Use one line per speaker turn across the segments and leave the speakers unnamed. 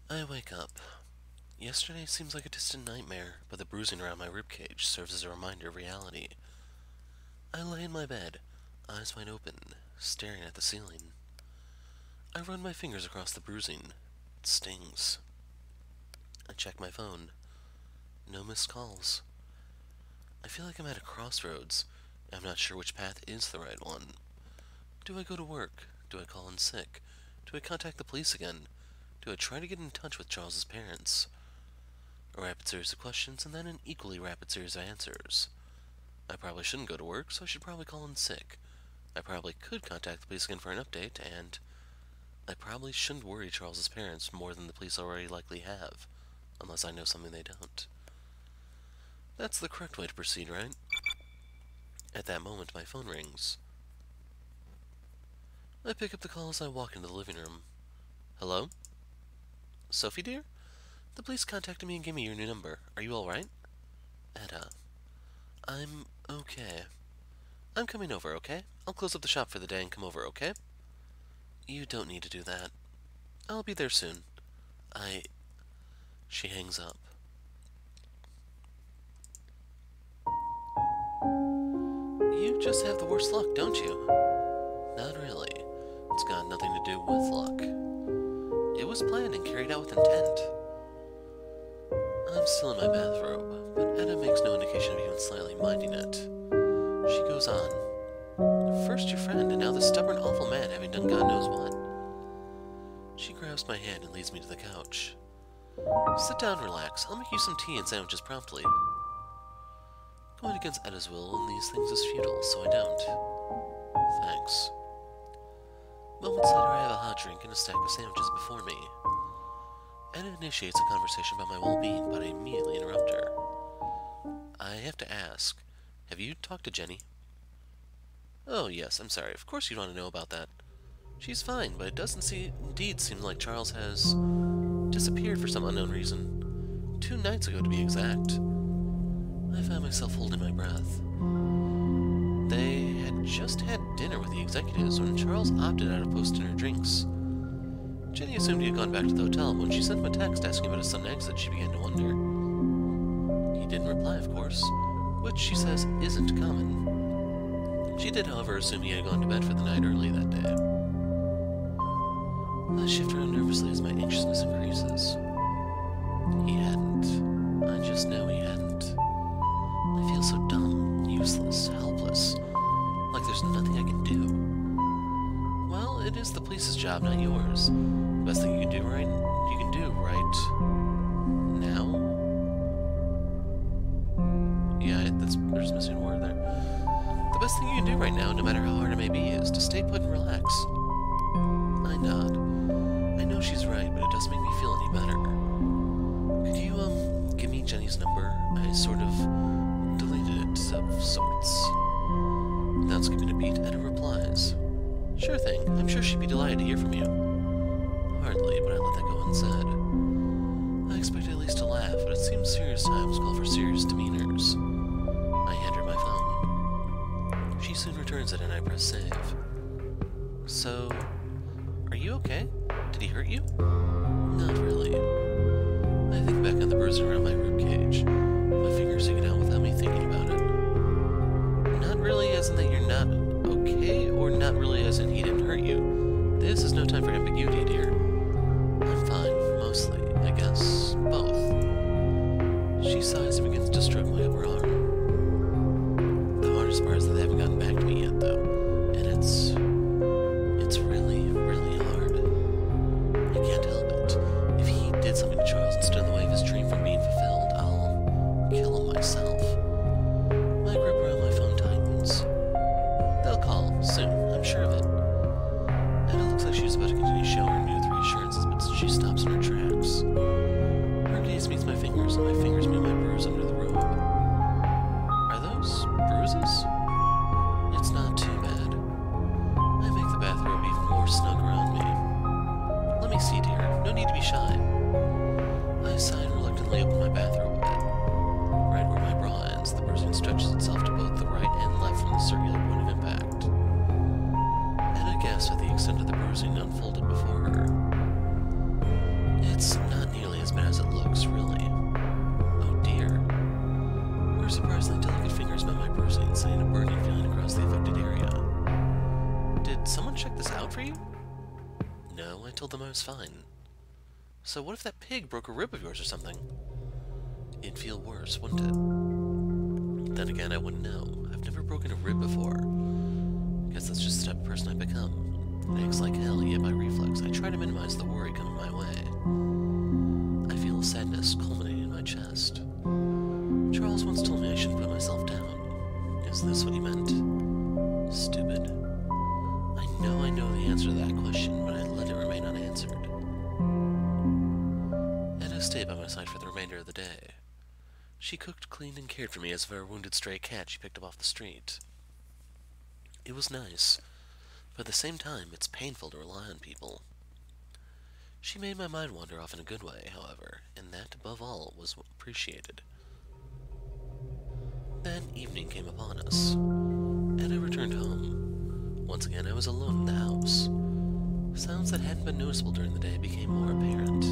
I wake up. Yesterday seems like a distant nightmare, but the bruising around my ribcage serves as a reminder of reality. I lay in my bed, eyes wide open, staring at the ceiling. I run my fingers across the bruising. It stings. I check my phone. No missed calls. I feel like I'm at a crossroads. I'm not sure which path is the right one. Do I go to work? Do I call in sick? Do I contact the police again? Do I try to get in touch with Charles's parents? A rapid series of questions and then an equally rapid series of answers. I probably shouldn't go to work, so I should probably call in sick. I probably could contact the police again for an update, and I probably shouldn't worry Charles's parents more than the police already likely have, unless I know something they don't. That's the correct way to proceed, right? At that moment, my phone rings. I pick up the call as I walk into the living room. Hello? Sophie, dear? The police contacted me and gave me your new number. Are you alright? Etta. I'm okay. I'm coming over, okay? I'll close up the shop for the day and come over, okay? You don't need to do that. I'll be there soon. She hangs up. You just have the worst luck, don't you? Not really. It's got nothing to do with luck. It was planned and carried out with intent. I'm still in my bathrobe, but Etta makes no indication of even slightly minding it. She goes on. First your friend, and now this stubborn, awful man having done God knows what. She grabs my hand and leads me to the couch. Sit down, relax. I'll make you some tea and sandwiches promptly. Going against Etta's will in these things is futile, so I don't. Thanks. Moments later, I have a hot drink and a stack of sandwiches before me. Etta initiates a conversation about my well-being, but I immediately interrupt her. I have to ask, have you talked to Jenny? Oh, yes, I'm sorry. Of course you'd want to know about that. She's fine, but it doesn't indeed seem like Charles has disappeared for some unknown reason. 2 nights ago, to be exact. I found myself holding my breath. They had just had dinner with the executives when Charles opted out of post-dinner drinks. Jenny assumed he had gone back to the hotel, but when she sent him a text asking about his sudden exit, she began to wonder. He didn't reply, of course, which she says isn't common. She did, however, assume he had gone to bed for the night early that day. I shift around nervously as my anxiousness increases. He hadn't. I just know he hadn't. I feel so dumb, useless, helpless, like there's nothing I can do. Well, it is the police's job, not yours. The best thing you can do right now? Yeah, there's a missing word there. The best thing you can do right now, no matter how hard it may be, is to stay put and relax. I nod. I know she's right, but it doesn't make me feel any better. Could you, give me Jenny's number? I sort of deleted it, of sorts. Without skipping a beat, Etta replies. Sure thing. I'm sure she'd be delighted to hear from you. Hardly, but I let that go unsaid. I expected at least to laugh, but it seems serious times call for serious demeanors. I hand her my phone. She soon returns it and I press save. So, are you okay? Did he hurt you? Not really. I think back on the bruising around my ribcage. My fingers hanging out without me thinking about it. Not really as in that you're not okay, or not really as in he didn't hurt you. This is no time for ambiguity, dear. I'm fine, mostly, I guess. Both. She sighs and begins to stroke my upper arm. The hardest part is that they haven't gotten back to me yet, though. And it's really, really hard. I can't help it. If he did something to Charles and stood in the way of his dream from being fulfilled, I'll kill him myself. My grip around my phone tightens. They'll call, soon, I'm sure of it. And it looks like she's about to continue showing her new 3 assurances, but she stops in her tracks. Her gaze meets my fingers, and my fingers meet my bruise under the robe. Are those bruises? It's not too bad. I make the bathrobe even more snug around me. Let me see, dear. No need to be shy. I sigh and reluctantly open my bathrobe a bit. Right where my bra ends, the bruising stretches itself to both the right and left from the circular point of impact. And I guessed at the extent of the bruising unfolded before her. It's not bad as it looks, really. Oh dear. Her surprisingly delicate fingers met my bruising, sending a burning feeling across the affected area. Did someone check this out for you? No, I told them I was fine. So what if that pig broke a rib of yours or something? It'd feel worse, wouldn't it? Then again, I wouldn't know. I've never broken a rib before. Guess that's just the type of person I've become. It aches like hell, yet by reflex, I try to minimize the worry coming my way. I feel a sadness culminating in my chest. Charles once told me I shouldn't put myself down. Is this what he meant? Stupid. I know the answer to that question, but I let it remain unanswered. Edda stayed by my side for the remainder of the day. She cooked, cleaned, and cared for me as if I were a wounded stray cat she picked up off the street. It was nice, but at the same time, it's painful to rely on people. She made my mind wander off in a good way, however, and that, above all, was appreciated. Then evening came upon us, and I returned home. Once again, I was alone in the house. Sounds that hadn't been noticeable during the day became more apparent.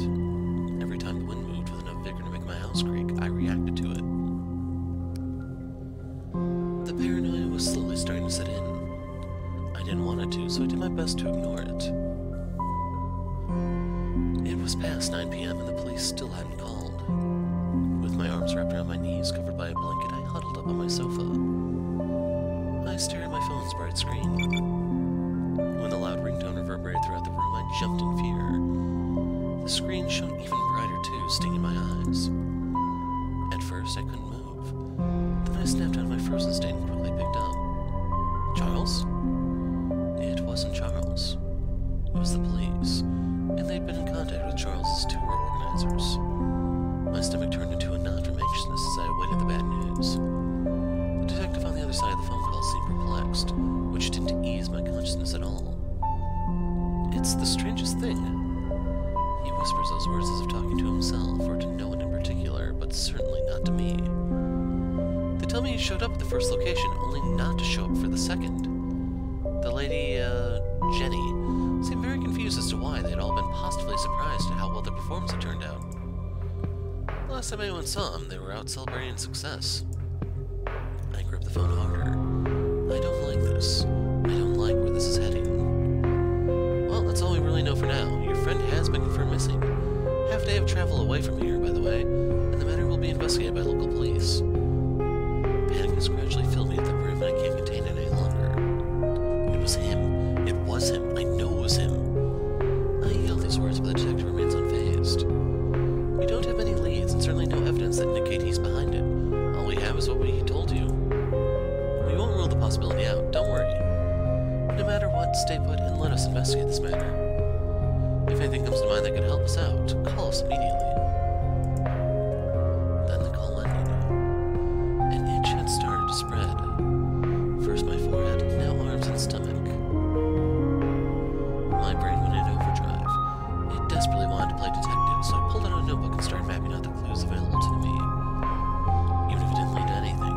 Every time the wind moved with enough vigor to make my house creak, I reacted to it. The paranoia was slowly starting to set in. I didn't want it to, so I did my best to ignore it. It was past 9 p.m. and the police still hadn't called. With my arms wrapped around my knees, covered by a blanket, I huddled up on my sofa. I stared at my phone's bright screen. When the loud ringtone reverberated throughout the room, I jumped in fear. The screen shone even brighter too, stinging my eyes. At first, I couldn't move. Then I snapped out of my frozen state and quickly picked up. Charles? It wasn't Charles. It was the police, and they'd been in contact with Charles's tour organizers. My stomach turned into a knot from anxiousness as I awaited the bad news. The detective on the other side of the phone call seemed perplexed, which didn't ease my consciousness at all. It's the strangest thing. He whispers those words as if talking to himself, or to no one in particular, but certainly not to me. They tell me he showed up at the first location, only not to show up for the second. The lady, Jenny, seemed very confused as to why they had all been positively surprised at how well their performance had turned out. The last time anyone saw them, they were out celebrating success. I gripped the phone harder. I don't like this. I don't like where this is heading. Well, that's all we really know for now. Your friend has been confirmed missing. Half a day of travel away from here, by the way, and the matter will be investigated by local police. Panic has gradually filled me at the brim, and I can't contain it any longer. It was him. It was him. I know it was him. I yelled these words, but the detective remains unfazed. We don't have any leads, and certainly no evidence that indicate he's behind it. All we have is what he told you. We won't rule the possibility out, don't worry. No matter what, stay put and let us investigate this matter. If anything comes to mind that could help us out, call us immediately. Then the call ended. An itch had started to spread. First my forehead, now arms and stomach. My brain went into overdrive. It desperately wanted to play detective, so I pulled out a notebook and started mapping out the clues available to me. Even if it didn't lead to anything,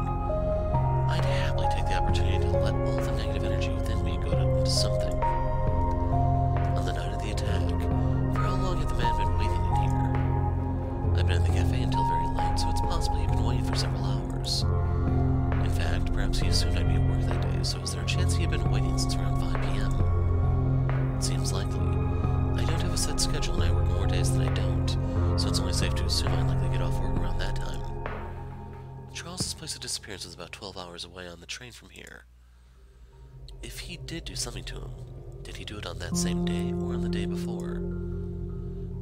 I'd happily take the opportunity to let all the negative energy within me go into something. On the night of the attack, for how long had the man been waiting in here? I'd been in the cafe until very late, so it's possible he'd been waiting for several hours. In fact, perhaps he assumed I'd be at work that day, so is there a chance he had been waiting since around 5 p.m.? It seems likely. I don't have a set schedule and I work more days than I don't, so it's only safe to assume I'd likely get off work around that time. Charles's place of disappearance was about 12 hours away on the train from here. If he did do something to him, did he do it on that same day or on the day before?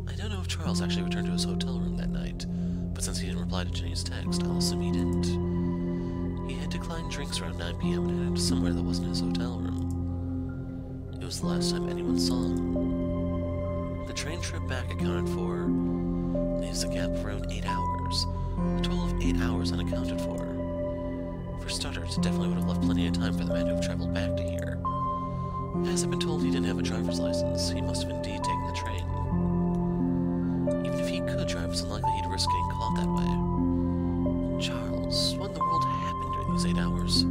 I don't know if Charles actually returned to his hotel room that night, but since he didn't reply to Jenny's text, I'll assume he didn't. He had declined drinks around 9 p.m. and headed to somewhere that wasn't his hotel room. It was the last time anyone saw him. The train trip back accounted for leaves a gap of around 8 hours. A total of 8 hours unaccounted for. For starters, it definitely would have left plenty of time for the man who traveled back to here. As I've been told he didn't have a driver's license, he must have indeed taken the train. Even if he could drive, it's unlikely he'd risk getting caught that way. Charles, what in the world happened during these 8 hours?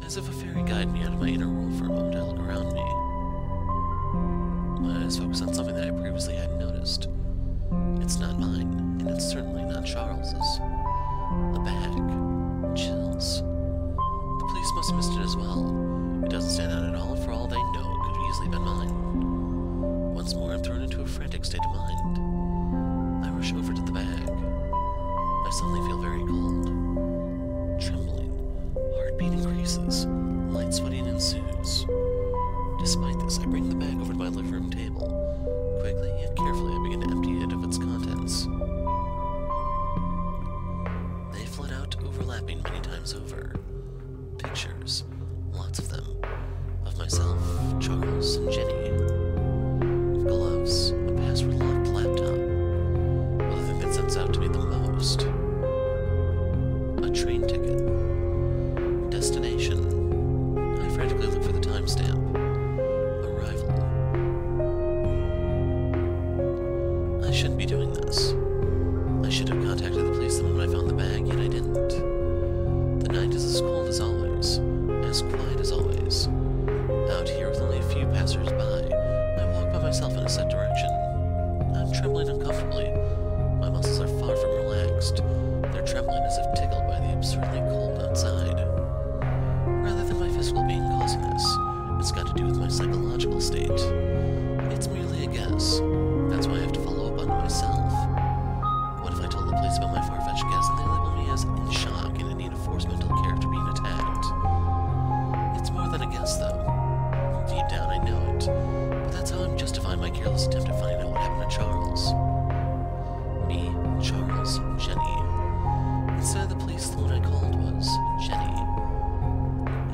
As if a fairy guided me out of my inner world for a moment, I look around me. My eyes focus on something that I previously hadn't noticed. It's not mine, and it's certainly not Charles's. The bag. Chills. The police must have missed it as well. It doesn't stand out at all. For all they know, it could have easily been mine. Once more, I'm thrown into a frantic state of mind. I rush over to the bag. I suddenly feel very cold. Trembling. Heartbeat increases. Light sweating ensues. Despite this, I bring the bag over to my living room table. Quickly and carefully, I begin to empty it of its contents. They flood out, overlapping many times over. Pictures, lots of them, of myself, Charles, and Jenny. Gloves, a password-locked laptop. Well, the thing that stands out to me the most. A train ticket. Destination. I frantically look for the timestamp. Arrival. I shouldn't be doing this. I should have contacted the police the moment I found the bag, yet I didn't. The night is as cold as always, as quiet as always. Out here with only a few passers-by, I walk by myself in a set direction. I'm trembling uncomfortably. My muscles are far from relaxed. They're trembling as if tickled by the absurdly cold outside. Rather than my physical being causing this, it's got to do with my psychological state. It's merely a guess. That's why I have to follow up on myself. What if I told the police about my far-fetched guess and they label me as in shock and in need of forced mental care after being attacked? It's more than a guess, though. Deep down, I know it. But that's how I'm justifying my careless attempt at finding out what happened to Charles. Me, Charles, Jenny. Instead of the police, the one I called was Jenny.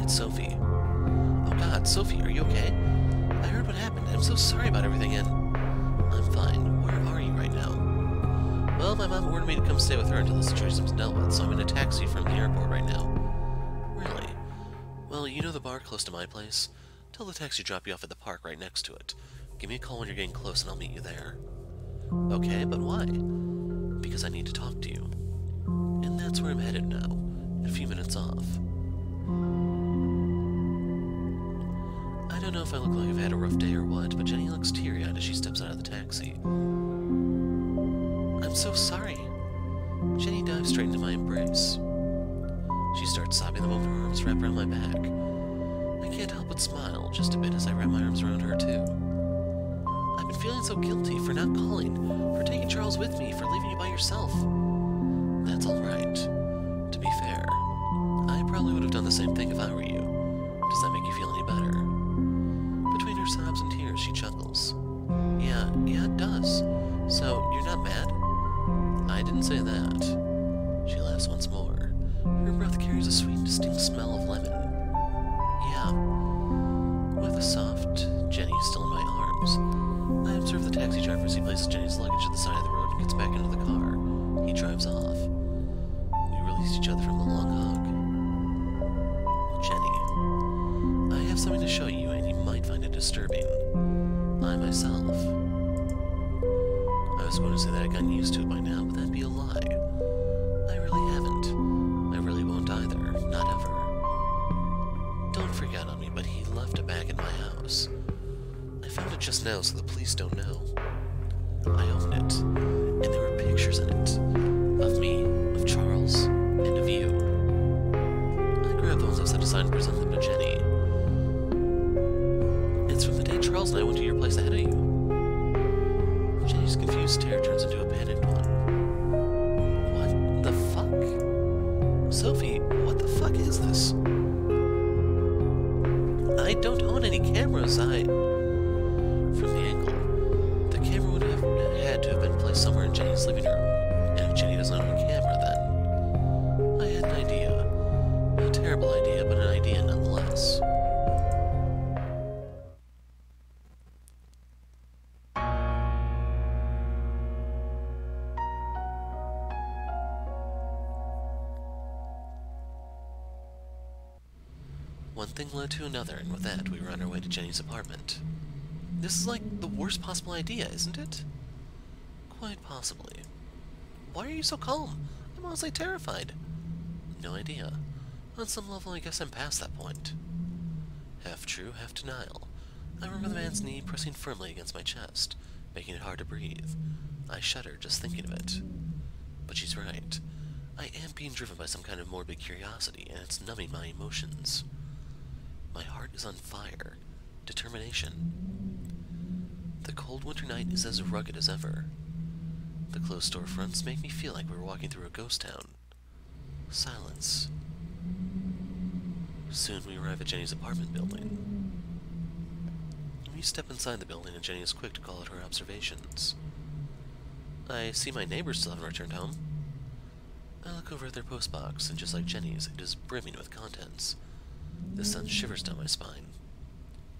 It's Sophie. Oh God, Sophie, are you okay? I heard what happened. I'm so sorry about everything, and... I'm fine. Where are you right now? Well, my mom ordered me to come stay with her until the situation's dealt with, so I'm in a taxi from the airport right now. Really? Well, you know the bar close to my place? Tell the taxi to drop you off at the park right next to it. Give me a call when you're getting close and I'll meet you there. Okay, but why? Because I need to talk to you. And that's where I'm headed now, a few minutes off. I don't know if I look like I've had a rough day or what, but Jenny looks teary-eyed as she steps out of the taxi. I'm so sorry. Jenny dives straight into my embrace. She starts sobbing the moment her arms wrap around my back. I can't help but smile just a bit as I wrap my arms around her too. I've been feeling so guilty for not calling, for taking Charles with me, for leaving you by yourself. That's alright. To be fair, I probably would have done the same thing if I were you. Does that make you feel any better? Between her sobs and tears, she chuckles. Yeah, it does. So, you're not mad? I didn't say that. She laughs once more. Her breath carries a sweet, distinct smell of lemon. Yeah. With a soft Jenny still in my arms, I observe the taxi driver as he places Jenny's luggage at the side of the road and gets back into the car. He drives off. We release each other from the long hug. Jenny, I have something to show you, and you might find it disturbing. I myself. I was going to say that I'd gotten used to it by now, but that'd be a lie. I really haven't. I really won't either. Not ever. Don't freak out on me, but he left a bag in my house. I found it just now, so the police don't know. I opened it, and there were pictures in it. Of me, of Charles, and of you. I grabbed the ones I set aside and presented them to Jenny. It's from the day Charles and I went to your place ahead of you. Jenny's confused stare turns into a panicked one. What the fuck? Sophie, what the fuck is this? I don't own any cameras, From the angle, the camera would have had to have been placed somewhere in Jenny's living room. And if Jenny doesn't own a camera, then... I had an idea. A terrible idea, but an idea nonetheless. One thing led to another, and with that, we were on our way to Jenny's apartment. This is like the worst possible idea, isn't it? Quite possibly. Why are you so calm? I'm honestly terrified. No idea. On some level, I guess I'm past that point. Half true, half denial. I remember the man's knee pressing firmly against my chest, making it hard to breathe. I shudder just thinking of it. But she's right. I am being driven by some kind of morbid curiosity, and it's numbing my emotions. My heart is on fire. Determination. The cold winter night is as rugged as ever. The closed storefronts make me feel like we're walking through a ghost town. Silence. Soon we arrive at Jenny's apartment building. We step inside the building, and Jenny is quick to call out her observations. I see my neighbors still haven't returned home. I look over at their postbox, and just like Jenny's, it is brimming with contents. The sun shivers down my spine.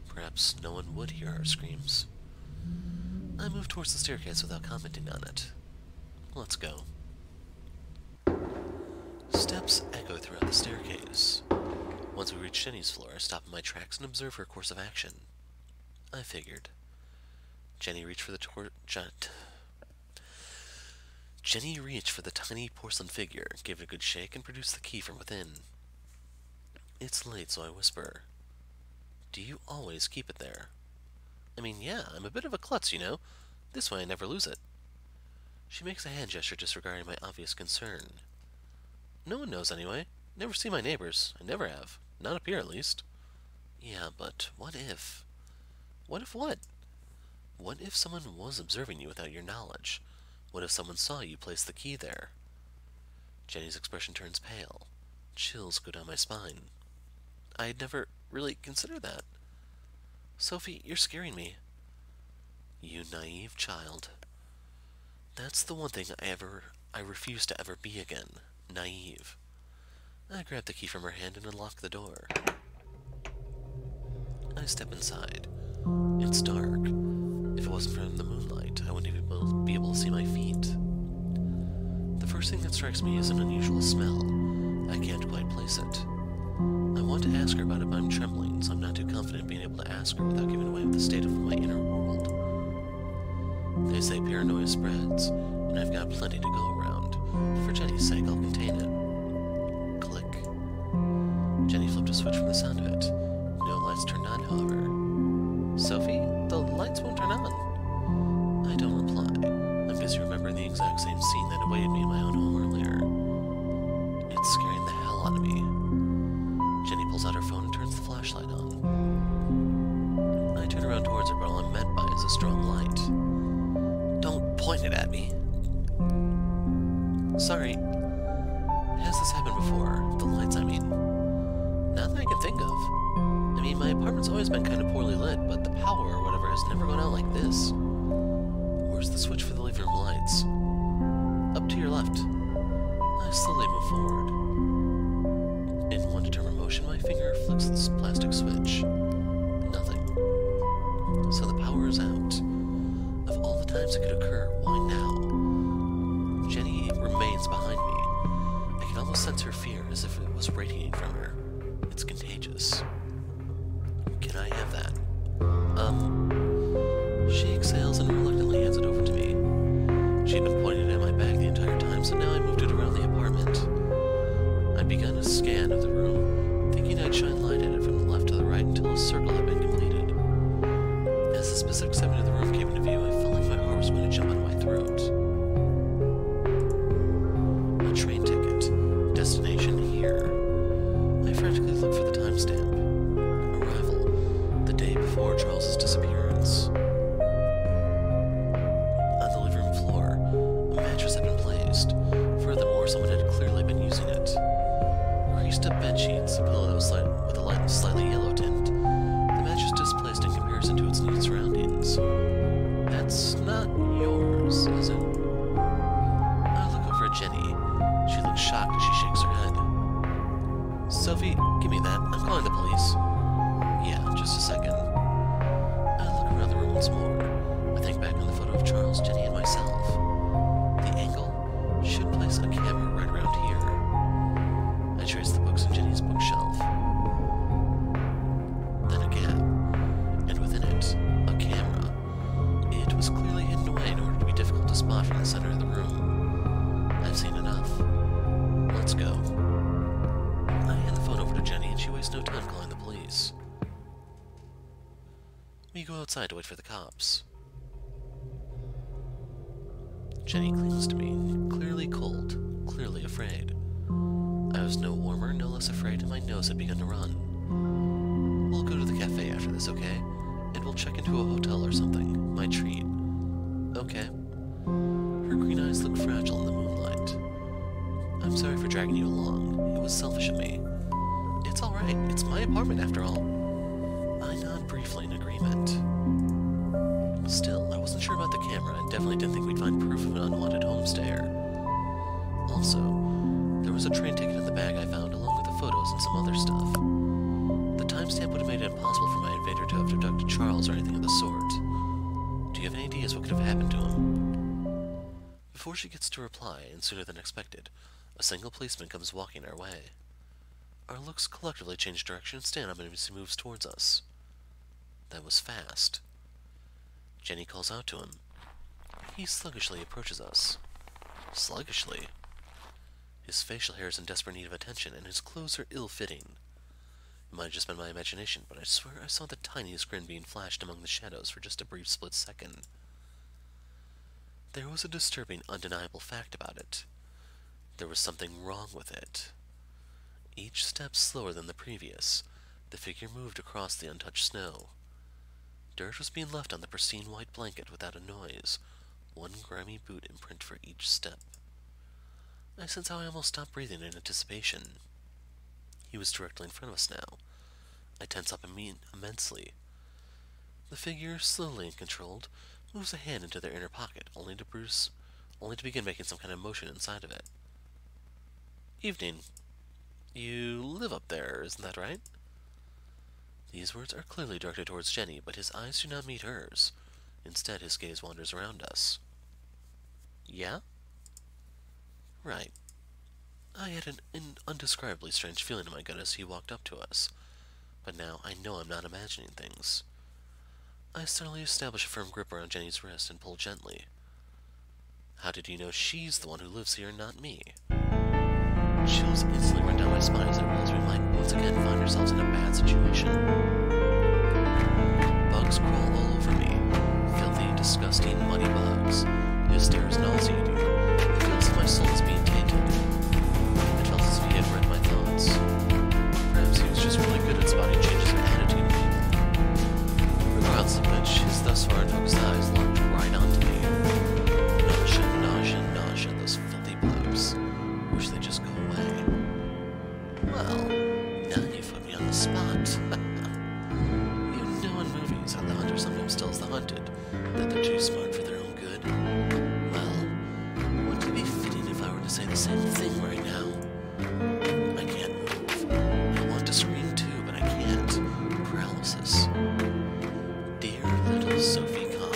Perhaps no one would hear our screams. I move towards the staircase without commenting on it. Let's go. Steps echo throughout the staircase. Once we reach Jenny's floor, I stop in my tracks and observe her course of action. I figured. Jenny reached for the tiny porcelain figure, gave it a good shake, and produced the key from within. It's late, so I whisper, "Do you always keep it there?" I mean, yeah, I'm a bit of a klutz, you know. This way I never lose it. She makes a hand gesture disregarding my obvious concern. No one knows anyway. Never see my neighbors. I never have. Not up here, at least. Yeah, but what if? What if what? What if someone was observing you without your knowledge? What if someone saw you place the key there? Jenny's expression turns pale. Chills go down my spine. I had never really considered that. Sophie, you're scaring me. You naive child. That's the one thing I refuse to ever be again. Naive. I grab the key from her hand and unlock the door. I step inside. It's dark. If it wasn't for the moonlight, I wouldn't even be able to see my feet. The first thing that strikes me is an unusual smell. I can't quite place it. I want to ask her about it, but I'm trembling, so I'm not too confident being able to ask her without giving away the state of my inner world. They say paranoia spreads, and I've got plenty to go around. For Jenny's sake, I'll contain it. Click. Jenny flipped a switch from the sound of it. No lights turned on, however. Sophie, the lights won't turn on. I don't reply. I'm busy remembering the exact same scene that awaited me in my own home earlier. It's scaring the hell out of me. Jenny pulls out her phone and turns the flashlight on. I turn around towards her, but all I'm met by is a strong light. Don't point it at me. Sorry. Has this happened before? The lights, I mean. Not that I can think of. I mean, my apartment's always been kind of poorly lit, but the power or whatever has never gone out like this. Where's the switch for the living room lights? Up to your left. I slowly move forward. In one determined motion, my finger flicks this plastic switch. Nothing. So the power is out. Of all the times it could occur, why now? Jenny remains behind me. I can almost sense her fear as if it was radiating from her. It's contagious. Can I have that? She exhales and reluctantly hands it over to me. She'd been pointing it at my back the entire time, so now I moved it around the apartment. I began a scan of the room, thinking I'd shine light at it from the left to the right until a circle had been completed. As the specific segment of the room came into view, I felt like my heart was going to jump out of my throat. A train ticket. Destination here. I frantically looked for the timestamp. Arrival. The day before Charles's disappearance. On the living room floor, a mattress had been placed. Furthermore, someone had clearly been using it. Creased up bed sheets, a pillow that was with a light, slightly yellow tint. The mattress displaced in comparison to its neat surroundings. That's not yours, is it? I look over at Jenny. She looks shocked as she shakes her head. Sophie, give me that. I'm calling the police. Yeah, just a second. I look around the room once more. I think back on the photo of Charles, Jenny, and myself. The angle should place a camera right around here. I trace the books in Jenny's bookshelf. Then a gap, and within it, a camera. It was clearly hidden away in order to be difficult to spot from the center of the room. I've seen enough. Let's go. I hand the phone over to Jenny, and she wastes no time calling the police. We go outside to wait for the cops. Jenny clings to me, clearly cold, clearly afraid. I was no warmer, no less afraid, and my nose had begun to run. We'll go to the cafe after this, okay? And we'll check into a hotel or something. My treat. Okay. Her green eyes looked fragile in the moonlight. I'm sorry for dragging you along. It was selfish of me. It's alright. It's my apartment, after all. I nod briefly in agreement. Still, I wasn't sure about the camera and definitely didn't think we'd find proof of an unwanted homestayer. Also, there was a train ticket in the bag I found along with the photos and some other stuff. The timestamp would have made it impossible for my invader to have abducted Charles or anything of the sort. Do you have any ideas what could have happened to him? Before she gets to reply, and sooner than expected, a single policeman comes walking our way. Our looks collectively change direction and stand up as he moves towards us. That was fast. Jenny calls out to him. He sluggishly approaches us. Sluggishly? His facial hair is in desperate need of attention, and his clothes are ill-fitting. It might have just been my imagination, but I swear I saw the tiniest grin being flashed among the shadows for just a brief split second. There was a disturbing, undeniable fact about it. There was something wrong with it. Each step slower than the previous, the figure moved across the untouched snow. Dirt was being left on the pristine white blanket without a noise, one grimy boot imprint for each step. I sense how I almost stopped breathing in anticipation. He was directly in front of us now. I tense up immensely. The figure, slowly and controlled, moves a hand into their inner pocket, only to begin making some kind of motion inside of it. Evening. You live up there, isn't that right? These words are clearly directed towards Jenny, but his eyes do not meet hers. Instead, his gaze wanders around us. Yeah? Right. I had an undescribably strange feeling in my gut as he walked up to us, but now I know I'm not imagining things. I suddenly establish a firm grip around Jenny's wrist and pull gently. How did you know she's the one who lives here and not me? Chills instantly run down my spine as I realize we might once again find ourselves in a bad situation. Bugs crawl all over me. Filthy, disgusting, muddy bugs. His stare is nauseating. It feels as if my soul is being tainted. It felt as if he had read my thoughts. Perhaps he was just really good at spotting changes of attitude in people. Regardless of which, his thus far unfocused eyes locked right onto me. Nausea, nausea, nausea, those filthy bugs. Wish they'd just go away. Well, now you've put me on the spot. You know in movies how the hunter sometimes tells the hunted that they're too smart for their own good. Well, wouldn't it be fitting if I were to say the same thing right now? I can't move. I want to scream too, but I can't. Paralysis. Dear little Sophie, you're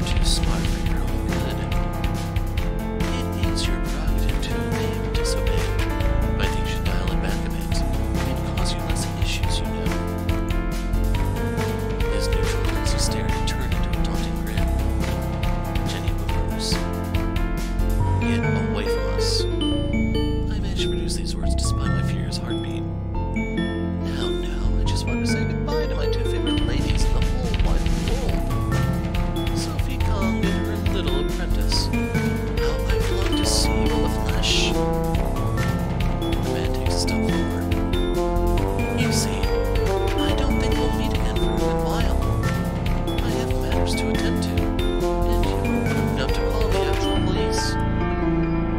too smart for your own good. It is your prerogative to obey or disobey, but I think you should dial it back a bit. It cause you less issues, you know. His neutral glassy stare had turned into a taunting grin. Jenny whimpers. Get away from us. I managed to produce these words despite my furious heartbeat. No, I just wanted to say goodbye to my two favorite ladies in the whole wide world. Sophie Kong and her little apprentice. How I've loved to see you in the flesh. The man takes a step forward. You see, I don't think we'll meet again for a good while. I have matters to attend to, and you were rude enough to call the actual police.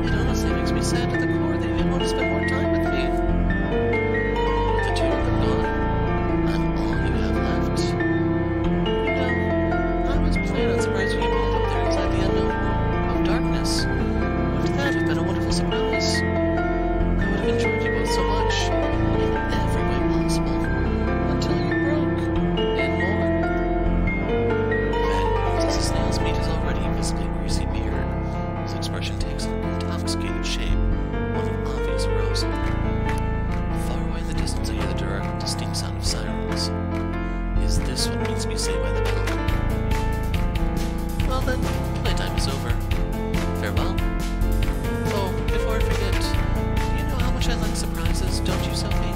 It honestly makes me sad to the core that you didn't want to spend more time with me. With the two of them gone, I'm all you have left. You know, I was planning on surprising you both up there inside the unknown world of darkness. Wouldn't that have been a wonderful surprise? I would have enjoyed you both so much, in every way possible, until you broke, and more. Fat groans as his nails meet his already visibly greasy beard. His expression takes an intoxicated shape, one of obvious arousal. Far away in the distance I hear the direct, distinct sound of sirens. Is this what means to be saved by the bell? Well then, playtime is over. Farewell. Oh, before I forget, you know how much I like surprises, don't you, Sophie?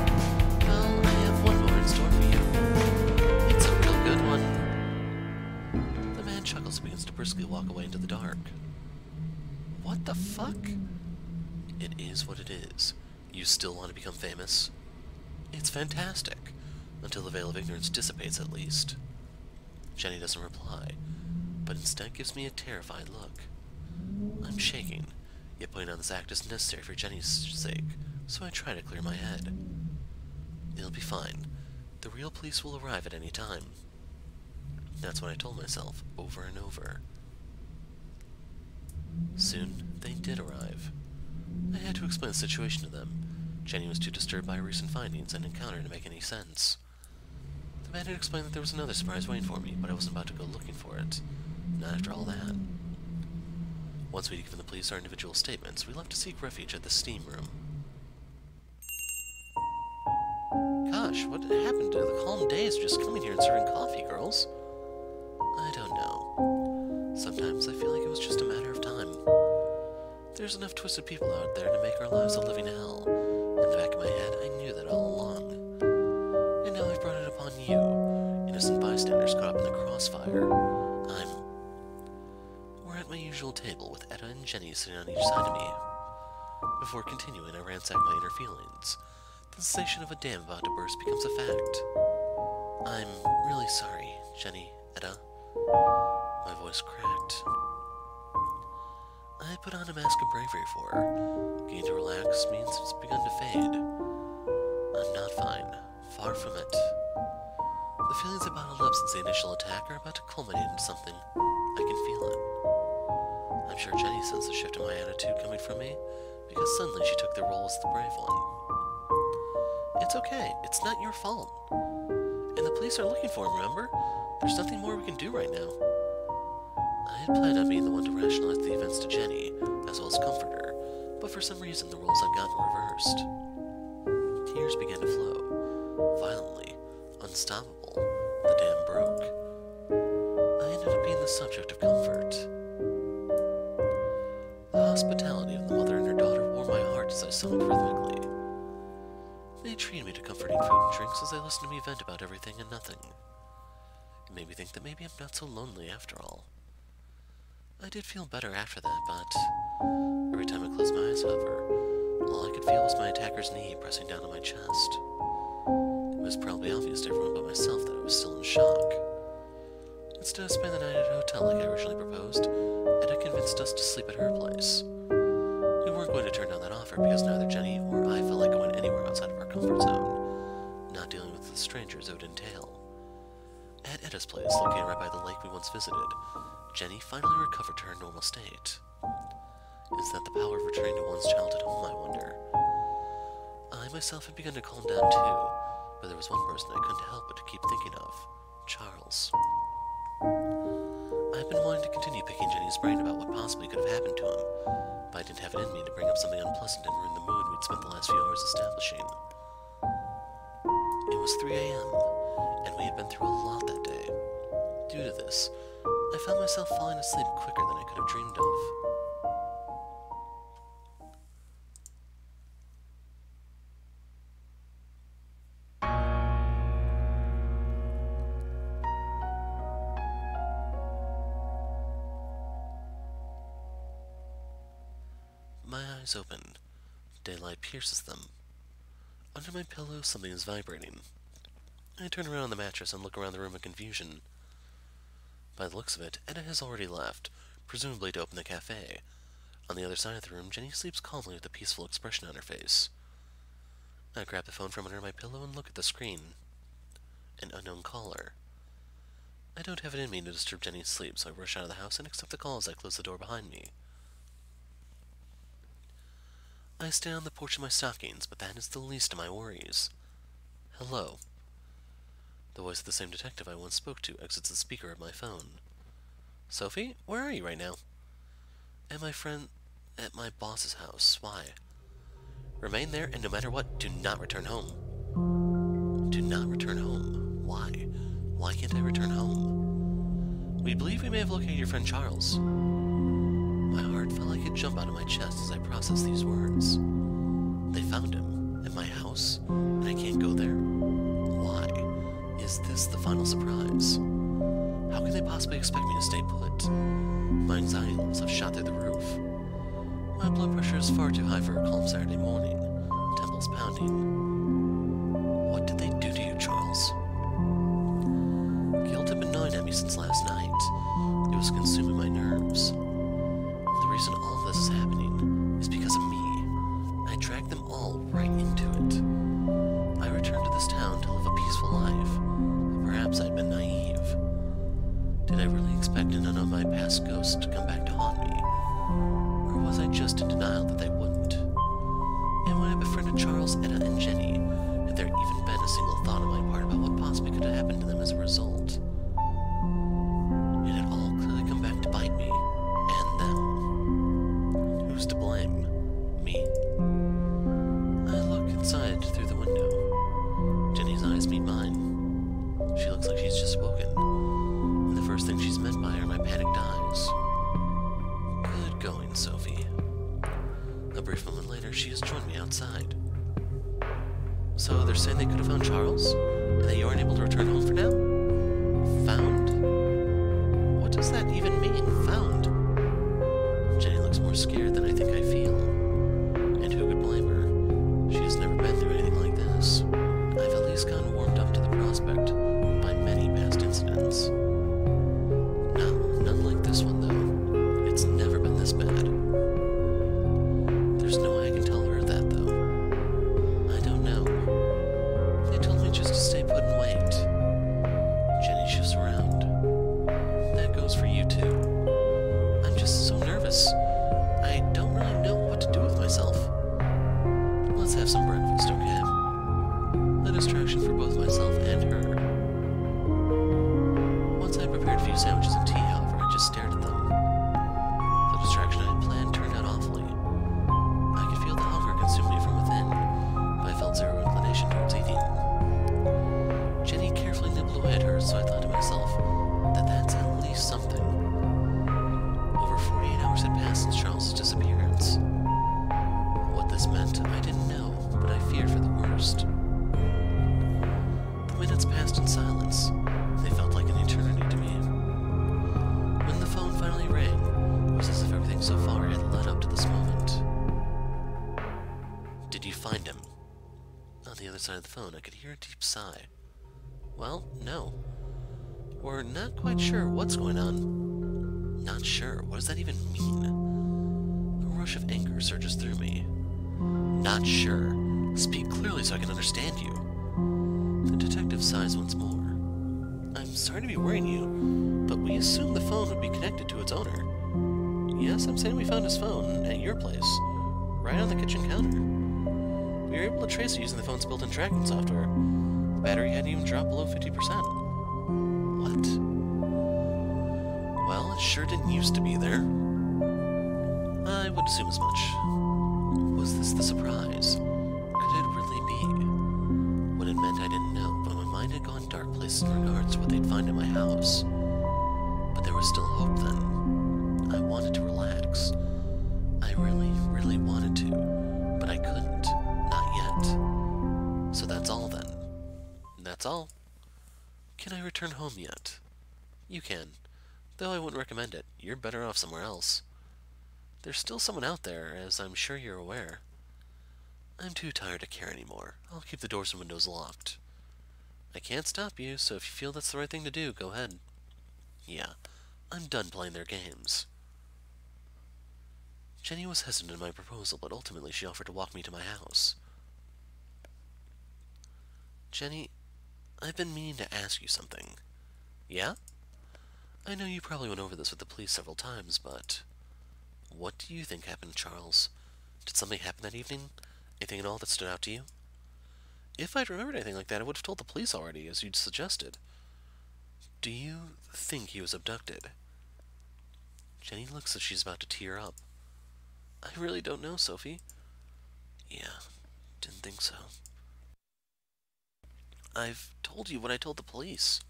Well, I have one more in store for you. It's a real good one. The man chuckles and begins to briskly walk away into the dark. What the fuck? It is what it is. You still want to become famous? It's fantastic. Until the veil of ignorance dissipates, at least. Jenny doesn't reply, but instead gives me a terrified look. I'm shaking, yet putting on this act is necessary for Jenny's sake, so I try to clear my head. It'll be fine. The real police will arrive at any time. That's what I told myself, over and over. Soon, they did arrive. I had to explain the situation to them. Jenny was too disturbed by her recent findings and encounter to make any sense. The man had explained that there was another surprise waiting for me, but I wasn't about to go looking for it. Not after all that. Once we'd given the police our individual statements, we left to seek refuge at the steam room. Gosh, what happened to the calm days of just coming here and serving coffee, girls? I don't know. Sometimes I feel like it was just a matter of time. There's enough twisted people out there to make our lives a living hell. In the back of my head, I knew that all along. And now I've brought it upon you, innocent bystanders caught up in the crossfire. We're at my usual table, with Etta and Jenny sitting on each side of me. Before continuing, I ransack my inner feelings. The sensation of a dam about to burst becomes a fact. I'm really sorry, Jenny, Etta. My voice cracked. I put on a mask of bravery for her. Getting to relax means it's begun to fade. I'm not fine. Far from it. The feelings I bottled up since the initial attack are about to culminate into something. I can feel it. I'm sure Jenny sensed the shift in my attitude coming from me, because suddenly she took the role as the brave one. It's okay. It's not your fault. And the police are looking for him, remember? There's nothing more we can do right now. I had planned on being the one to rationalize the events to Jenny, as well as comfort her, but for some reason the roles had gotten reversed. Tears began to flow, violently, unstoppable. The dam broke. I ended up being the subject of comfort. The hospitality of the mother and her daughter warmed my heart as I sung rhythmically. They treated me to comforting food and drinks as they listened to me vent about everything and nothing. It made me think that maybe I'm not so lonely after all. I did feel better after that, but every time I closed my eyes, however, all I could feel was my attacker's knee pressing down on my chest. It was probably obvious to everyone but myself that I was still in shock. Instead of spending the night at a hotel like I originally proposed, Etta convinced us to sleep at her place. We weren't going to turn down that offer because neither Jenny or I felt like going anywhere outside of our comfort zone, not dealing with the strangers it would entail. At Etta's place, located right by the lake we once visited, Jenny finally recovered to her normal state. Is that the power of returning to one's childhood home, I wonder? I myself had begun to calm down too, but there was one person I couldn't help but to keep thinking of. Charles. I've been wanting to continue picking Jenny's brain about what possibly could have happened to him, but I didn't have it in me to bring up something unpleasant and ruin the mood we'd spent the last few hours establishing. It was 3 a.m., and we had been through a lot that day. Due to this, I found myself falling asleep quicker than I could have dreamed of. My eyes open. Daylight pierces them. Under my pillow, something is vibrating. I turn around on the mattress and look around the room in confusion. By the looks of it, Etta has already left, presumably to open the cafe. On the other side of the room, Jenny sleeps calmly with a peaceful expression on her face. I grab the phone from under my pillow and look at the screen. An unknown caller. I don't have it in me to disturb Jenny's sleep, so I rush out of the house and accept the call as I close the door behind me. I stand on the porch in my stockings, but that is the least of my worries. Hello. The voice of the same detective I once spoke to exits the speaker of my phone. Sophie, where are you right now? At my boss's house. Why? Remain there, and no matter what, do not return home. Do not return home. Why? Why can't I return home? We believe we may have located your friend Charles. My heart felt like it jumped out of my chest as I processed these words. They found him at my house, and I can't go there? Why? Is this the final surprise? How can they possibly expect me to stay put? My anxiety levels have shot through the roof. My blood pressure is far too high for a calm Saturday morning. Temples pounding. What did they do to you, Charles? Guilt had been gnawing at me since last night. It was consuming my nerves. The reason all of this is happening is because of me. I dragged them all right into it. I returned to this town to live a peaceful life, but perhaps I'd been naive. Did I really expect none of my past ghosts to come back to haunt me? Or was I just in denial that they wouldn't? And when I befriended Charles, Etta, and Jenny, had there even been a single thought on my part about what possibly could have happened to them as a result? It had all clearly come back to bite me, and them. Who's to blame? Me? I look inside through the window. Jenny's eyes meet mine. She looks like she's just woken, and the first thing she's met by are my panicked eyes. Good going, Sophie. A brief moment later, she has joined me outside. So they're saying they could have found Charles, and that you aren't able to return home for now? Found? What does that even mean, found? Jenny looks more scared than I think I feel. And who could blame her? She has never been through anything like this. I've at least gotten warmed up to the prospect by many past incidents. No, none like this one, though. It's never been this bad. There's no way I can tell her that, though. I don't know. They told me just to stay put and wait. Jenny shifts around. That goes for you, too. I'm just so nervous. I don't really know what to do with myself. Let's have some breakfast, okay? A distraction for both myself and her. Once I prepared a few sandwiches and tea, however, I just stared at them. The distraction I had planned turned out awfully. I could feel the hunger consume me from within, but I felt zero inclination towards eating. Jenny carefully nibbled away at hers, so I thought to myself that that's at least something. Over 48 hours had passed since Charles's disappearance. What this meant, I didn't know, but I feared for the worst. The minutes passed in silence. They felt like an eternity to me. When the phone finally rang, it was as if everything so far had led up to this moment. Did you find him? On the other side of the phone, I could hear a deep sigh. Well, no. We're not quite sure what's going on. Not sure? What does that even mean? A rush of anger surges through me. Not sure. Speak clearly so I can understand you. The detective sighs once more. I'm sorry to be worrying you, but we assumed the phone would be connected to its owner. Yes, I'm saying we found his phone at your place, right on the kitchen counter. We were able to trace it using the phone's built-in tracking software. The battery hadn't even dropped below 50%. What? Well, it sure didn't used to be there. I would assume as much. Was this the surprise? Could it really be? What it meant I didn't know, but my mind had gone dark places in regards to what they'd find in my house. But there was still hope then. I wanted to relax. I really, really wanted to, but I couldn't. Not yet. So that's all then. That's all. Can I return home yet? You can. Though I wouldn't recommend it. You're better off somewhere else. There's still someone out there, as I'm sure you're aware. I'm too tired to care anymore. I'll keep the doors and windows locked. I can't stop you, so if you feel that's the right thing to do, go ahead. Yeah, I'm done playing their games. Jenny was hesitant in my proposal, but ultimately she offered to walk me to my house. Jenny, I've been meaning to ask you something. Yeah? I know you probably went over this with the police several times, but what do you think happened to Charles? Did something happen that evening? Anything at all that stood out to you? If I'd remembered anything like that, I would have told the police already, as you'd suggested. Do you think he was abducted? Jenny looks as if she's about to tear up. I really don't know, Sophie. Yeah, didn't think so. I've told you what I told the police.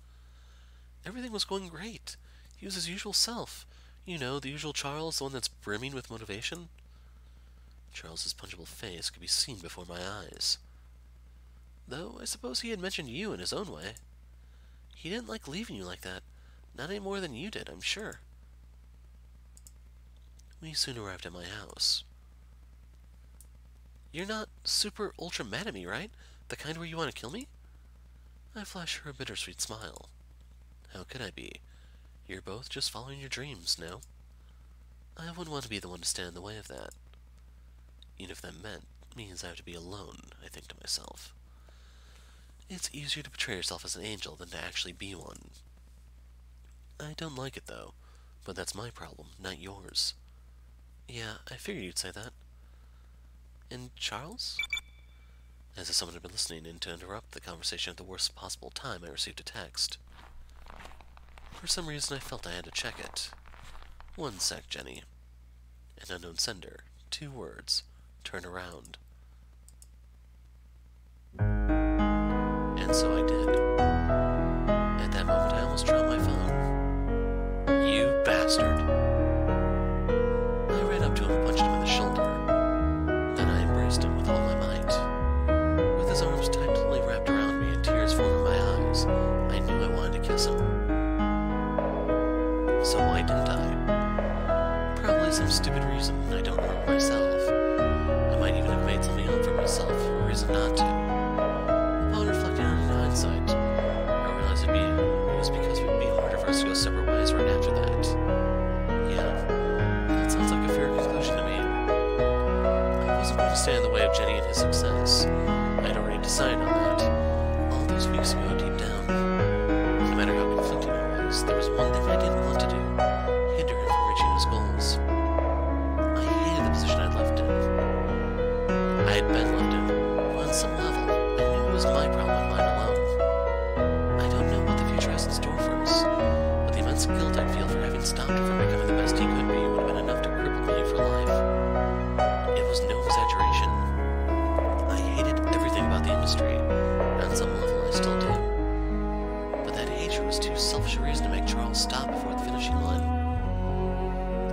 Everything was going great. He was his usual self. You know, the usual Charles, the one that's brimming with motivation. Charles's punchable face could be seen before my eyes. Though I suppose he had mentioned you in his own way. He didn't like leaving you like that. Not any more than you did, I'm sure. We soon arrived at my house. You're not super ultra mad at me, right? The kind where you want to kill me? I flash her a bittersweet smile. How could I be? You're both just following your dreams, no? I wouldn't want to be the one to stand in the way of that. Even if that means I have to be alone, I think to myself. It's easier to portray yourself as an angel than to actually be one. I don't like it, though, but that's my problem, not yours. Yeah, I figured you'd say that. And Charles? As if someone had been listening in to interrupt the conversation at the worst possible time, I received a text. For some reason, I felt I had to check it. 1 sec, Jenny. An unknown sender. 2 words. Turn around. And so I did. At that moment, I almost dropped my phone. You bastard. I ran up to him and punched him in the shoulder. Then I embraced him with all my might. With his arms tightly wrapped around me and tears forming my eyes, I knew I wanted to kiss him. So why didn't I? Probably some stupid reason I don't remember myself. I might even have made something up for myself, a reason not to. Upon reflecting on it in hindsight, I realized it was because it would be harder for us to go separate ways right after that. Yeah, that sounds like a fair conclusion to me. I wasn't going to stand in the way of Jenny and his success. I'd already decided on that. All those weeks ago, deep down. No matter how conflicting it was, there was one thing I didn't want to do. Hinder him from reaching his goals. I hated the position I'd left in. I had been left in, but on some level, I knew it was my problem and mine alone. I don't know what the future has in store for us, but the immense guilt I'd feel for having stopped him from becoming the best he could be would have been enough to cripple me for life. It was no exaggeration. I hated everything about the industry. On some level, I still do. But that hatred was too selfish a reason to make Charles stop before the finishing line.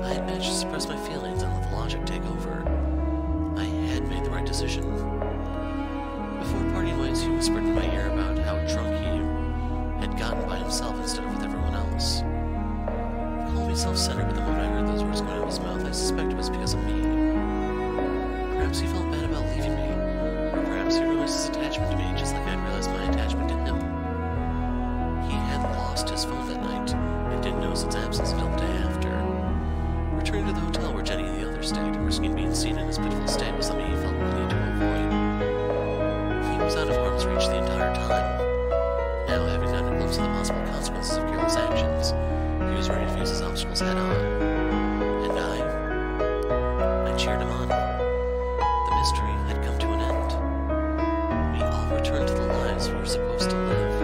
I had managed to suppress my feelings and let the logic take over. I had made the right decision. Before parting ways, he whispered in my ear about how drunk he had gotten by himself instead of with everyone else. He called me self-centered, but the moment I heard those words come out of his mouth, I suspect it was because of me. Perhaps he felt bad about leaving me, or perhaps he realized his attachment to me just like I realized my attachment to him. He had lost his phone that night, and didn't notice its absence until the day after. Returning to the hotel where Jenny and the others stayed, risking being seen in his pitiful state was something he felt the need to avoid. He was out of harm's reach the entire time. Now, having gotten a glimpse of the possible consequences of careless actions, he was ready to face his obstacles head-on. And I cheered him on. The mystery had come to an end. We all returned to the lives we were supposed to live.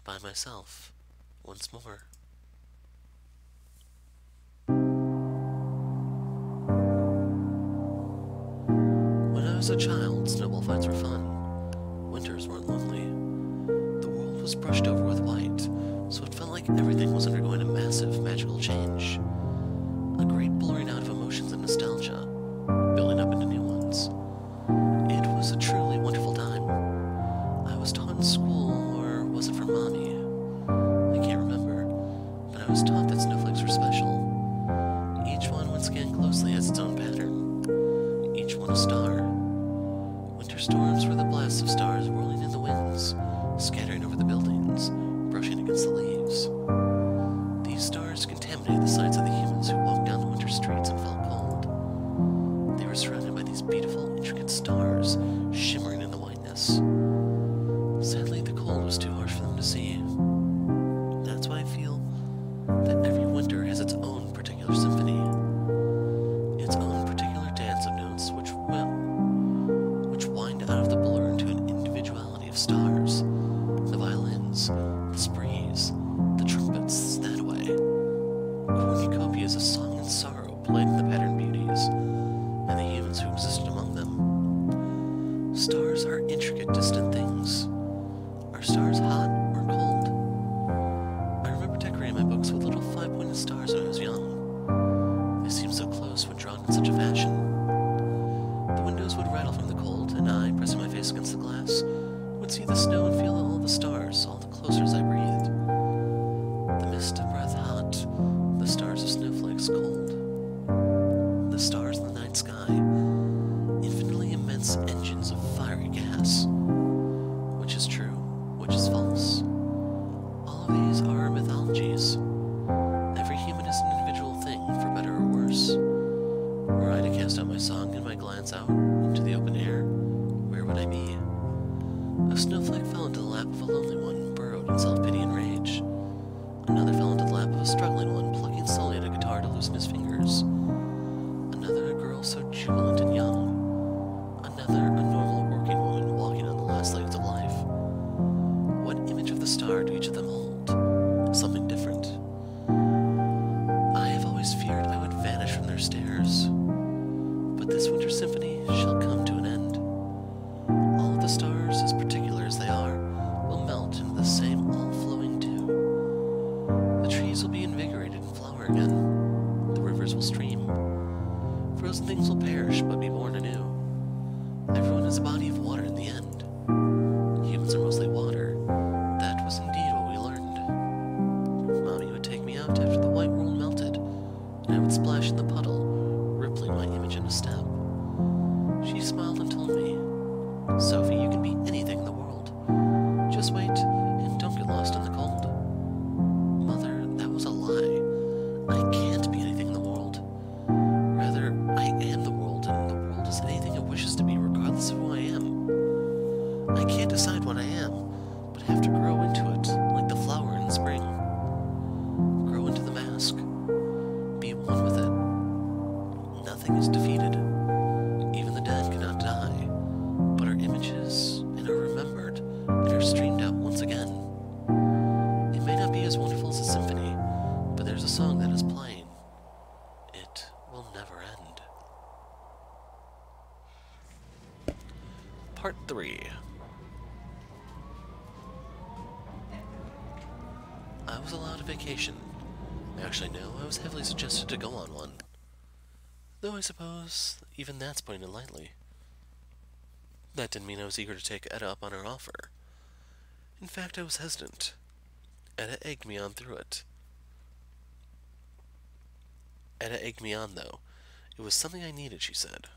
By myself. Once more. When I was a child, snowball fights were fun. Winters weren't lonely. The world was brushed over with white, so it felt like everything was undergoing a massive, magical change. A great blurring out of emotions and nostalgia, building up into new ones. It was a truly wonderful time. I was taught in school, or was it from Mommy? I can't remember, but I was taught that snowflakes were special. Each one, when scanned closely, has its own pattern. Each one a star. Winter storms were the blasts of stars whirling in the winds, scattering over the buildings, brushing against the leaves. These stars contaminated the sights of the humans who walked down the winter streets and felt cold. They were surrounded by these beautiful, intricate stars, shimmering in the whiteness. Sadly, the cold was too harsh for them to see. That's why I feel that every winter has its own particular symphony, its own particular dance of notes which wind out of the blur into an individuality of stars, the violins, the sprees, the trumpets, that way. Cornucopias of song and sorrow played in the patterned beauties, and the humans who existed among them. Stars are intricate, distant things. Are stars hot or cold? I remember decorating my books with little 5-pointed stars when I was young. They seemed so close when drawn in such a fashion. The windows would rattle from the cold, and I, pressing my face against the glass, would see the snow and feel all the stars, all the closer as I breathed. The mist of breath hot, the stars of snowflakes cold. Symphonies are mythologies. Every human is an individual thing, for better or worse. Were I to cast out my song and my glance out into the open air, where would I be? A snowflake fell into the lap of a lonely one, burrowed in self-pity and rage. Another fell into the lap of a struggling one, plucking slowly at a guitar to loosen his fingers. Another, a girl so jubilant and young. Another, a normal working woman walking on the last legs of life. What image of the star do each of them hold? Something different. I have always feared I would vanish from their stares. But this winter symphony shall come to an end. All of the stars, as particular as they are, will melt into the same all-flowing dew. The trees will be invigorated and flower again. The rivers will stream. Frozen things will perish, but be born anew. Everyone is a body of water in the end. Humans are mostly water. That was indeed what we learned. Mommy would take me out after the white world melted, and I would splash in the puddle, rippling my image in a step. She smiled and told me, "Sophie, you can be anything in the world. Just wait, and don't get lost in the cold." Mother, that was a lie. I can't be anything in the world. Rather, I am the world, and the world is anything it wishes to be, regardless of who I am. I can't decide what I am, but have to grow into it, like the flower in spring. Grow into the mask. Be one with it. Nothing is defeated. Even the dead cannot die, but are images, and are remembered, and are streamed out once again. It may not be as wonderful as a symphony, but there's a song that is playing. It will never end. Part 3. I was allowed a vacation. Actually, no, I was heavily suggested to go on one. Though I suppose even that's putting it lightly. That didn't mean I was eager to take Etta up on her offer. In fact, I was hesitant. Etta egged me on through it. Etta egged me on, though. It was something I needed, she said.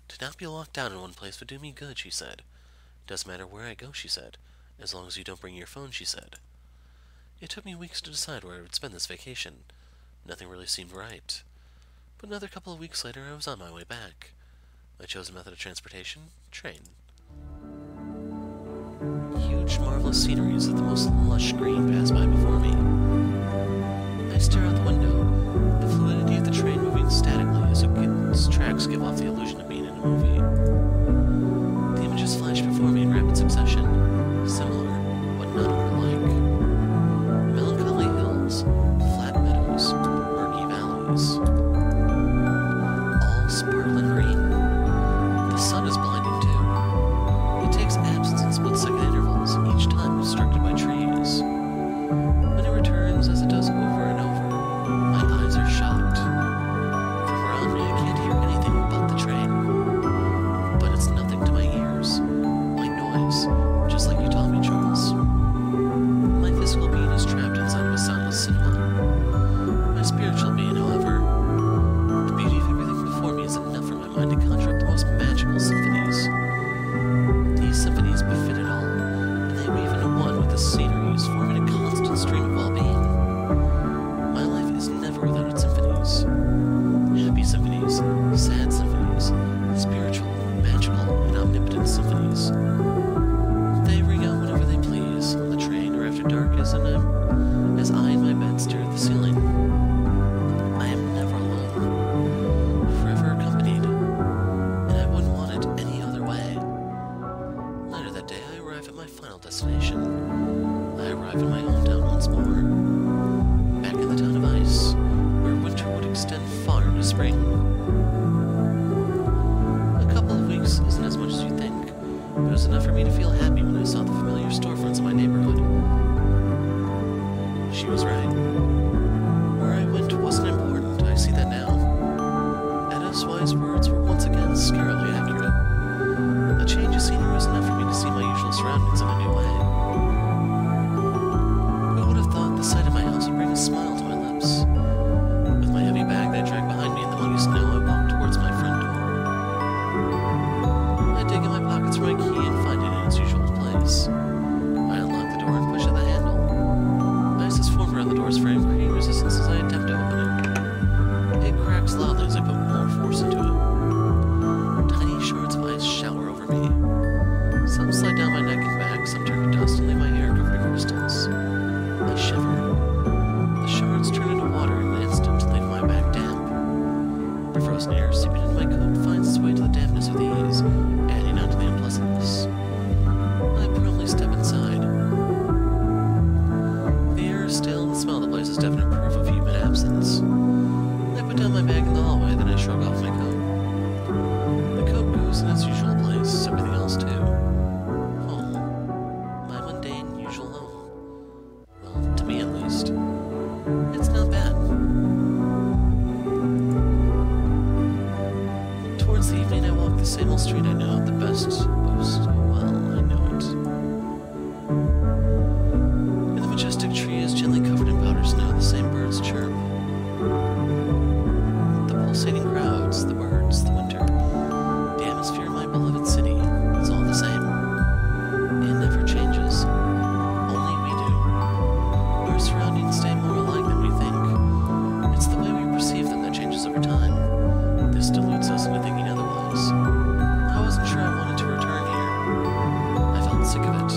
To not be locked down in one place would do me good, she said. Doesn't matter where I go, she said. As long as you don't bring your phone, she said. It took me weeks to decide where I would spend this vacation. Nothing really seemed right. But another couple of weeks later, I was on my way back. My chosen method of transportation? Train. Huge, marvelous sceneries of the most lush green pass by before me. I stare out the window, the fluidity of the train moving statically as its tracks give off the illusion of being in a movie. The images flash before me in rapid succession, similar, but not overlike. Melancholy hills, flat meadows, murky valleys. All sparkling green. The sun is blinding too. It takes absence in split-second intervals, each time obstructed by trees. When it returns, as it does over and over, my eyes are shocked. From around me, I can't hear anything but the train. But it's nothing to my ears. My noise, just like you taught me, Charles. My physical being is trapped inside of a soundless cinema. My spiritual being, however, the beauty of everything before me is enough for my mind to conjure up the most magical symphonies. These symphonies befit it all, and they weave into one with the sceneries, forming a constant stream of well-being. My life is never without its symphonies. Happy symphonies, sad symphonies, spiritual, magical, and omnipotent symphonies. They ring out whenever they please, on the train or after dark as I in my bed stare at the ceiling. I am never alone, forever accompanied, and I wouldn't want it any other way. Later that day, I arrive at my final destination. I arrive in my hometown once more, back in the town of ice, where winter would extend far into spring. A couple of weeks isn't as much as you think, but it was enough for me to feel happy when I saw the familiar storefronts in my neighborhood. She was right. Where I went wasn't important, I see that now. Etta's wise words were once again scarily accurate. A change of scenery was enough for me to see my usual surroundings in a new way. Who would have thought the sight of my house would bring a smile to my lips? With my heavy bag that I dragged behind me in the muddy snow, I walked towards my front door. I dig in my pockets for my key and find it in its usual place. I unlock the door and push at the handle. is definite proof of human absence. I put down my bag in the hallway, then I shrug off my coat. The coat goes in its usual place, everything else too. Home. My mundane, usual home. Well, to me at least. It's not bad. Towards the evening, I walk the same old street I know, the best, most well, I know it. And the majestic tree is gently covered in powder snow, the same birds chirp. The pulsating crowds, the birds, the winter, the atmosphere in my beloved city, it's all the same. It never changes. Only we do. Our surroundings stay more alike than we think. It's the way we perceive them that changes over time. This deludes us into thinking otherwise. I wasn't sure I wanted to return here. I felt sick of it.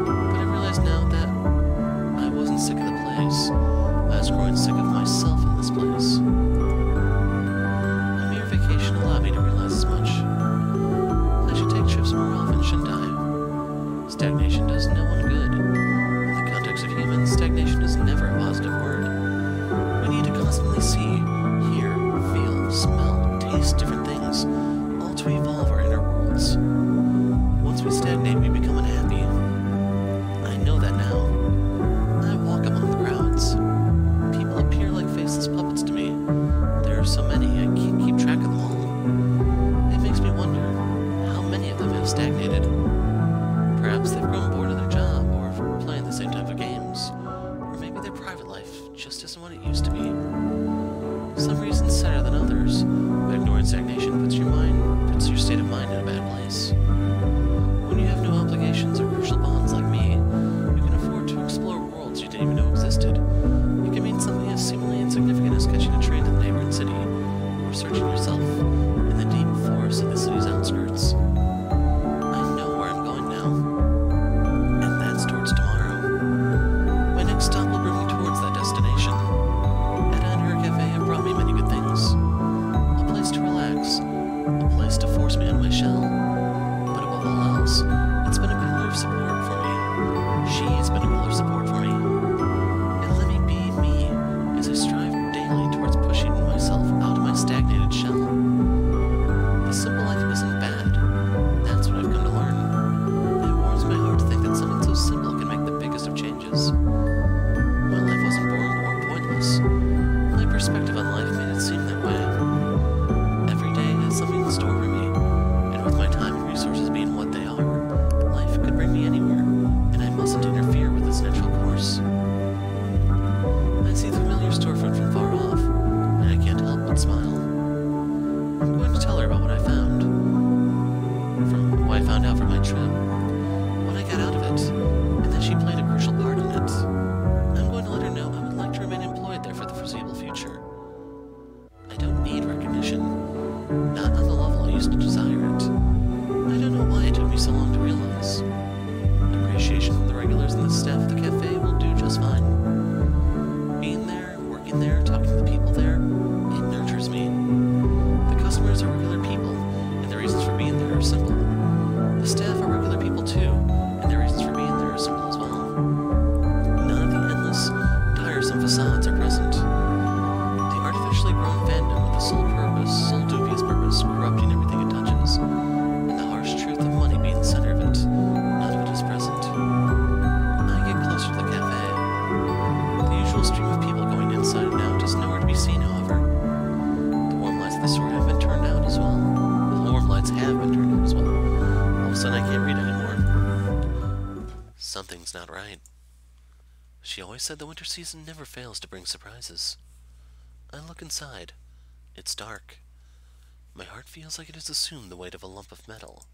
But I realize now that I wasn't sick of the place. I was growing sick of myself in this place. A mere vacation allowed me to realize as much. I should take trips more often, shouldn't I? Stagnation does no one good. In the context of humans, stagnation is never a positive word. We need to constantly see, hear, feel, smell, taste different things, all to evolve our inner worlds. Once we stagnate, we become unhappy. I know that now. I walk among the crowds. People appear like faceless puppets to me. There are so many, I can't keep track of them all. It makes me wonder how many of them have stagnated. Perhaps they've grown bored of their job, or playing the same type of games. Or maybe their private life just isn't what it used to be. Some reasons sadder than others, but ignoring stagnation puts your state of mind in a bad place. When you have no obligations or crucial bonds like me, you can afford to explore worlds you didn't even know existed. It can mean something as seemingly insignificant as catching a train to the neighboring city, or searching yourself in the deep forests of the city's outskirts. I know where I'm going now, and that's towards tomorrow. My next stop will bring me towards that destination. At Under Cafe have brought me many good things. A place to relax, a place to force me out of my shell. But above all else, it's been a pillar of support for me. She's been a pillar of support for me. And let me be me as I strive daily towards pushing myself out of my stagnated shell. The simple life isn't bad. That's what I've come to learn. It warms my heart to think that something so simple can make the biggest of changes. My life wasn't boring or pointless. My perspective on life made it seem that way. Every day has something in store for me, and with my time and resources being what they are, life could bring me anywhere, and I mustn't interfere with its natural course. I see the familiar storefront from far off, and I can't help but smile. I'm going to tell her about what I found out from my trip, what I got out of it, and that she played a crucial part in it. I'm going to let her know I would like to remain employed there for the foreseeable future. I don't need recognition, not on the level I used to desire it. I don't know why it took me so long to realize. Appreciation from the regulars and the staff of the cafe will do just fine. Being there, working there, talking to the people there, it nurtures me. The customers are regular people, and the reasons for being there are simple. The staff are regular people too, and their reasons for being there are simple as well. None of the endless, tiresome facades are present. The artificially grown fandom with the sole dubious purpose, corrupting everything it touches, and the harsh truth of money being the center of it, none of it is present. I get closer to the cafe. The usual stream of people going inside and out is nowhere to be seen, however. The warm lights of the store have been turned out as well. All of a sudden I can't read anymore. Something's not right. She always said the winter season never fails to bring surprises. I look inside. It's dark. My heart feels like it has assumed the weight of a lump of metal.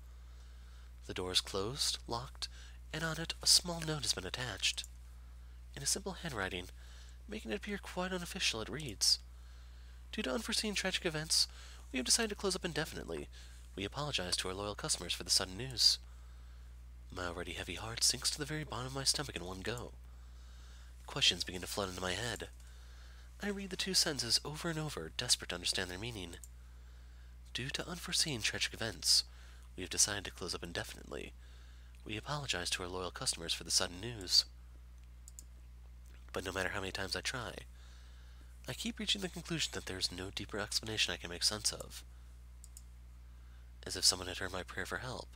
The door is closed, locked, and on it a small note has been attached. In a simple handwriting, making it appear quite unofficial, it reads, "Due to unforeseen tragic events, we have decided to close up indefinitely. We apologize to our loyal customers for the sudden news." My already heavy heart sinks to the very bottom of my stomach in one go. Questions begin to flood into my head. I read the two sentences over and over, desperate to understand their meaning. Due to unforeseen tragic events, we have decided to close up indefinitely. We apologize to our loyal customers for the sudden news. But no matter how many times I try, I keep reaching the conclusion that there's no deeper explanation I can make sense of. As if someone had heard my prayer for help,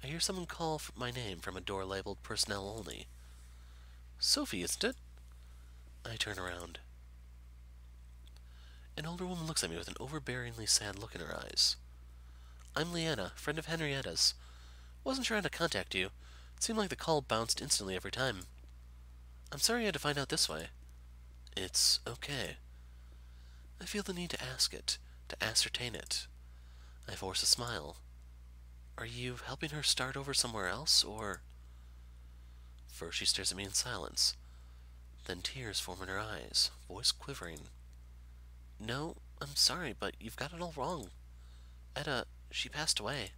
I hear someone call my name from a door labeled personnel only. Sophie, isn't it? I turn around. An older woman looks at me with an overbearingly sad look in her eyes. I'm Leanna, friend of Henrietta's. Wasn't trying to contact you. It seemed like the call bounced instantly every time. I'm sorry you had to find out this way. It's okay. I feel the need to ask it, to ascertain it. I force a smile. Are you helping her start over somewhere else, or... First she stares at me in silence. Then tears form in her eyes, voice quivering. No, I'm sorry, but you've got it all wrong. Etta, she passed away.